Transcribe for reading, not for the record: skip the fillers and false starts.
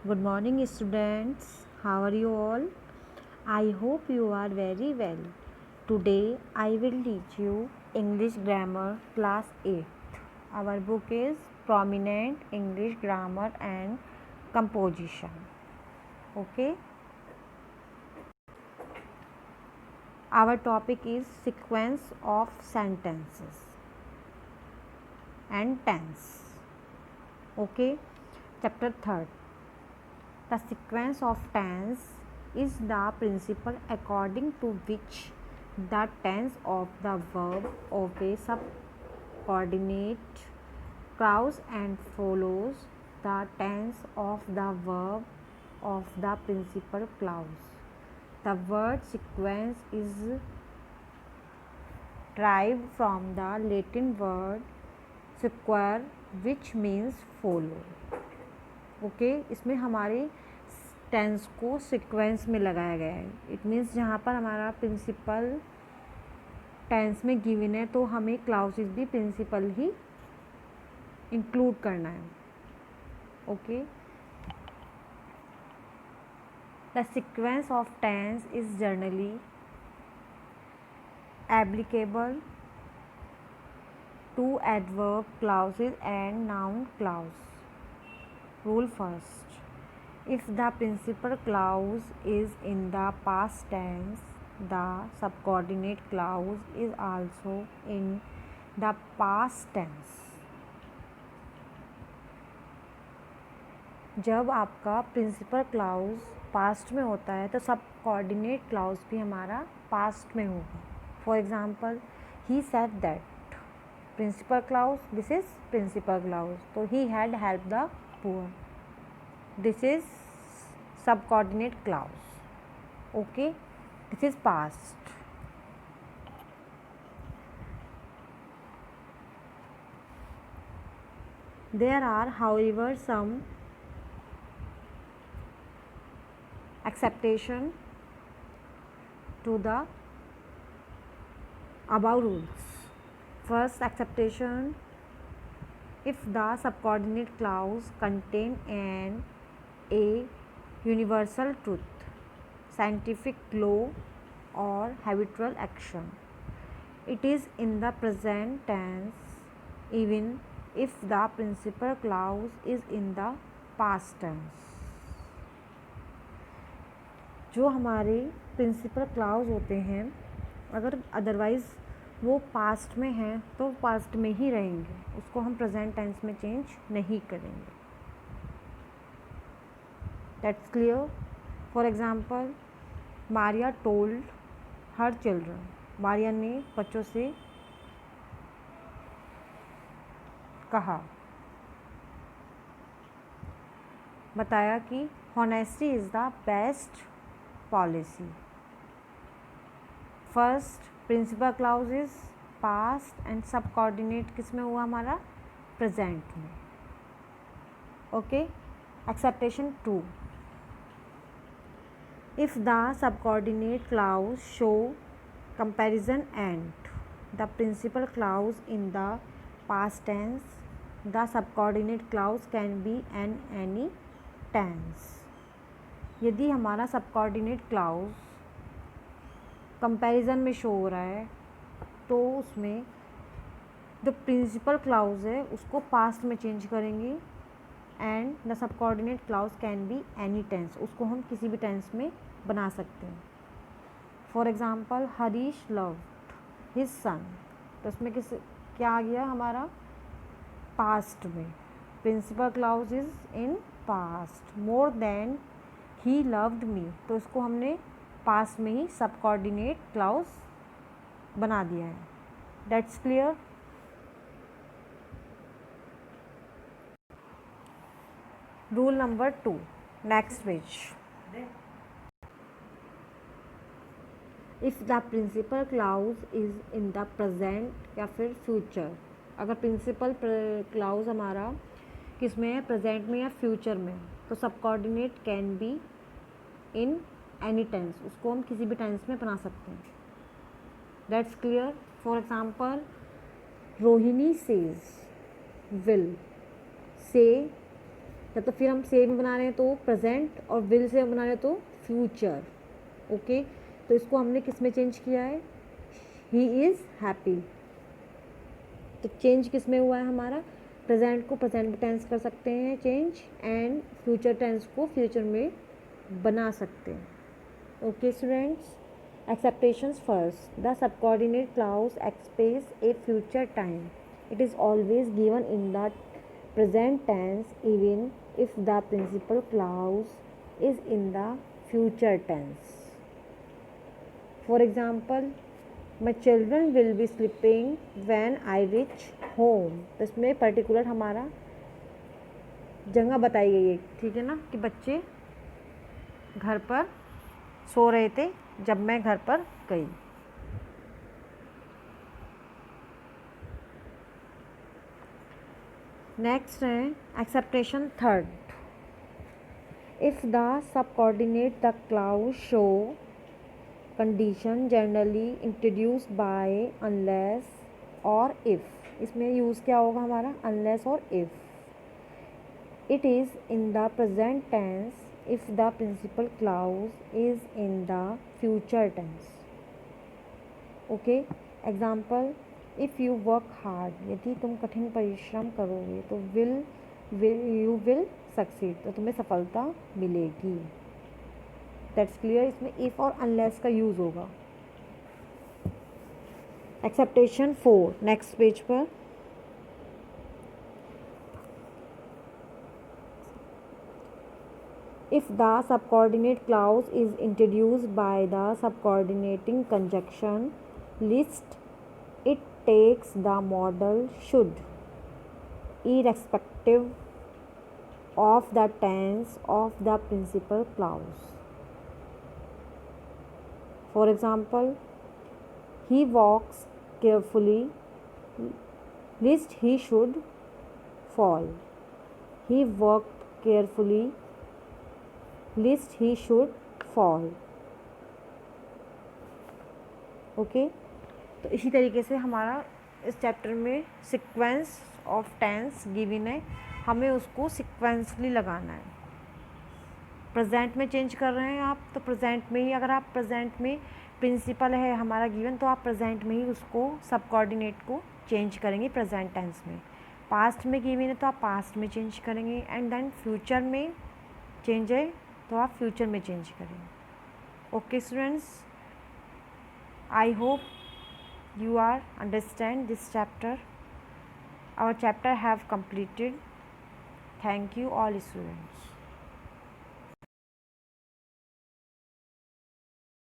Good morning, students. How are you all? I hope you are very well. Today I will teach you English Grammar Class 8. Our book is Prominent English Grammar and Composition. Okay? Our topic is sequence of sentences and tense. Okay? Chapter 3rd. The sequence of tense is the principle according to which the tense of the verb obeys subordinate clause and follows the tense of the verb of the principal clause. The word sequence is derived from the Latin word sequere which means follow. Okay इसमें हमारे tense को sequence में लगाया गया है. It means जहाँ पर हमारा प्रिंसिपल टेंस में गिवन है तो हमें क्लाउसेस भी प्रिंसिपल ही इंक्लूड करना है. Okay the sequence of tense is generally applicable to adverb clauses and noun clause. Rule first. If the principal clause is in the past tense, the subordinate clause is also in the past tense. जब आपका principal clause past में होता है तो subordinate clause भी हमारा past में होगा. For example he said that principal clause, this is principal clause, तो he had help the poor. This is subordinate clause. Okay, this is past. There are, however, some exception to the above rules. First exception, if the subordinate clause contain a universal truth, scientific law or habitual action, it is in the present tense even if the principal clause is in the past tense. जो हमारे principal clause होते हैं अगर otherwise वो past में हैं तो past में ही रहेंगे, उसको हम प्रेजेंट टेंस में चेंज नहीं करेंगे. That's clear. For example Maria told her children, Maria ने बच्चों से कहा, बताया कि honesty is the best policy. First principal clause is past and subordinate किस में हुआ हमारा प्रेजेंट में. Okay exception 2. If the subordinate clause show comparison and the principal clause in the past tense, the subordinate clause can be an any tense. यदि हमारा subordinate clause comparison में show हो रहा है तो उसमें जो प्रिंसिपल क्लाउज है उसको पास्ट में चेंज करेंगे and the subordinate clause can be any tense, उसको हम किसी भी टेंस में बना सकते हैं. For example Harish loved his son, तो उसमें क्या आ गया हमारा पास्ट में, principal clause is in past. More than he loved me, तो इसको हमने पास्ट में ही सबऑर्डिनेट क्लाउज बना दिया है. That's clear. Rule number 2, next page. If the principal clause is in the present या फिर फ्यूचर, अगर प्रिंसिपल क्लाउज हमारा किस में है, प्रेजेंट में या फ्यूचर में, तो subordinate can be in any tense, उसको हम किसी भी टेंस में बना सकते हैं. That's clear. For example Rohini says will, से या तो फिर हम से में बना रहे हैं तो प्रेजेंट, और विल से हम बना रहे हैं तो फ्यूचर। ओके, तो इसको हमने किस में चेंज किया है, ही इज़ हैप्पी। तो चेंज किस में हुआ है हमारा, प्रेजेंट को प्रेजेंट टेंस कर सकते हैं चेंज, एंड फ्यूचर टेंस को फ्यूचर में बना सकते हैं। Okay students, acceptations first. The subordinate clause expresses a future time. It is always given in the present tense even if the principal clause is in the future tense. For example, my children will be sleeping when I reach home. तो इसमें particular हमारा जगह बताई गई है, ठीक है ना, कि बच्चे घर पर सो रहे थे जब मैं घर पर गई। नेक्स्ट है exception third. If the subordinate the clause show condition generally introduced by unless और इफ़। इसमें यूज़ क्या होगा हमारा, अनलेस और if. It is in the present tense if the principal clause is in the future tense. Okay, example, if you work hard, यदि तुम कठिन परिश्रम करोगे तो you will succeed, तो तुम्हें सफलता मिलेगी। That's clear, इसमें if और unless का यूज़ होगा। एक्सेप्टेशन 4, नेक्स्ट पेज पर। If the subordinate clause is introduced by the subordinating conjunction list, it takes the modal should, irrespective of the tense of the principal clause. For example, he walks carefully, lest he should fall. He walked carefully, lest he should fall. Okay, तो इसी तरीके से हमारा इस chapter में sequence of tense given है, हमें उसको सीक्वेंसली लगाना है। प्रेजेंट में चेंज कर रहे हैं आप, तो प्रेजेंट में ही, अगर आप प्रेजेंट में प्रिंसिपल है हमारा गिवन, तो आप प्रेजेंट में ही उसको सब कोऑर्डिनेट को चेंज करेंगे प्रेजेंट टेंस में। पास्ट में गिवन है तो आप पास्ट में चेंज करेंगे, एंड देन फ्यूचर में चेंज है तो आप फ्यूचर में चेंज करेंगे। Okay students, I hope you are understand this chapter. Our chapter have completed. Thank you all students.